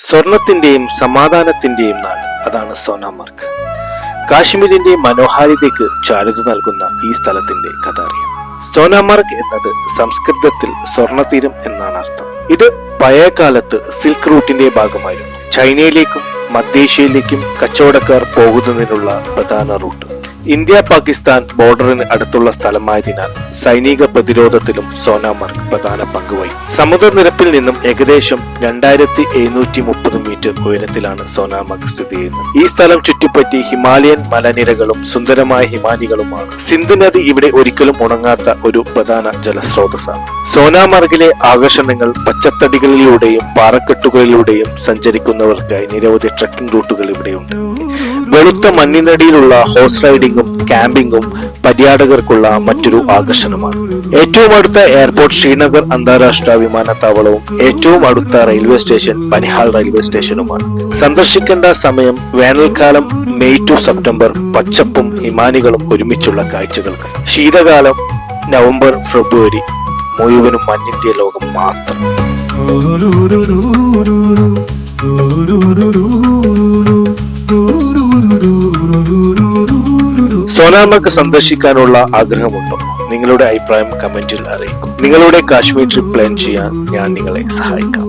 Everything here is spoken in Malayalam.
സ്വർണത്തിന്റെയും സമാധാനത്തിന്റെയും നാട്, അതാണ് സോനാമാർഗ്. കാശ്മീരിന്റെ മനോഹാരിതയ്ക്ക് ചാരുത നൽകുന്ന ഈ സ്ഥലത്തിന്റെ കഥ അറിയാം. സോനാമാർഗ് എന്നത് സംസ്കൃതത്തിൽ സ്വർണതീരം എന്നാണ് അർത്ഥം. ഇത് പഴയ കാലത്ത് സിൽക്ക് റൂട്ടിന്റെ ഭാഗമായിരുന്നു. ചൈനയിലേക്കും മധ്യേഷ്യയിലേക്കും കച്ചവടക്കാർ പോകുന്നതിനുള്ള പ്രധാന റൂട്ട്. ഇന്ത്യ പാകിസ്ഥാൻ ബോർഡറിന് അടുത്തുള്ള സ്ഥലമായതിനാൽ സൈനിക പ്രതിരോധത്തിലും സോനാമാർഗ് പ്രധാന പങ്ക് വഹിക്കും. സമുദ്രനിരപ്പിൽ നിന്നും ഏകദേശം 2730 മീറ്റർ ഉയരത്തിലാണ് സോനാമാർഗ് സ്ഥിതി ചെയ്യുന്നത്. ഈ സ്ഥലം ചുറ്റിപ്പറ്റി ഹിമാലയൻ മലനിരകളും സുന്ദരമായ ഹിമാനികളുമാണ്. സിന്ധു നദി ഇവിടെ ഒരിക്കലും ഉണങ്ങാത്ത ഒരു പ്രധാന ജലസ്രോതസ്സാണ്. സോനാമാർഗിലെ ആകർഷണങ്ങൾ പച്ചത്തടികളിലൂടെയും പാറക്കെട്ടുകളിലൂടെയും സഞ്ചരിക്കുന്നവർക്കായി നിരവധി ട്രക്കിംഗ് റൂട്ടുകൾ ഇവിടെയുണ്ട്. വെളുത്ത മണ്ണിനടിയിലുള്ള ഹോഴ്സ് റൈഡിംഗും ക്യാമ്പിംഗും പര്യാടകർക്കുള്ള മറ്റൊരു ആകർഷണമാണ്. ഏറ്റവും അടുത്ത എയർപോർട്ട് ശ്രീനഗർ അന്താരാഷ്ട്ര വിമാനത്താവളവും ഏറ്റവും അടുത്ത റെയിൽവേ സ്റ്റേഷൻ ബനിഹാൽ റെയിൽവേ സ്റ്റേഷനുമാണ്. സന്ദർശിക്കേണ്ട സമയം വേനൽക്കാലം മെയ് ടു സെപ്റ്റംബർ, പച്ചപ്പും ഹിമാനികളും ഒരുമിച്ചുള്ള കാഴ്ചകൾക്ക്. ശീതകാലം നവംബർ ഫെബ്രുവരി, മുഴുവനും മഞ്ഞിന്റെ ലോകം മാത്രം. സോനാമാർഗ് സന്ദർശിക്കാനുള്ള ആഗ്രഹമുണ്ടോ? നിങ്ങളുടെ അഭിപ്രായം കമന്റിൽ അറിയിക്കും. നിങ്ങളുടെ കാശ്മീർ ട്രിപ്പ് പ്ലാൻ ചെയ്യാൻ ഞാൻ നിങ്ങളെ സഹായിക്കാം.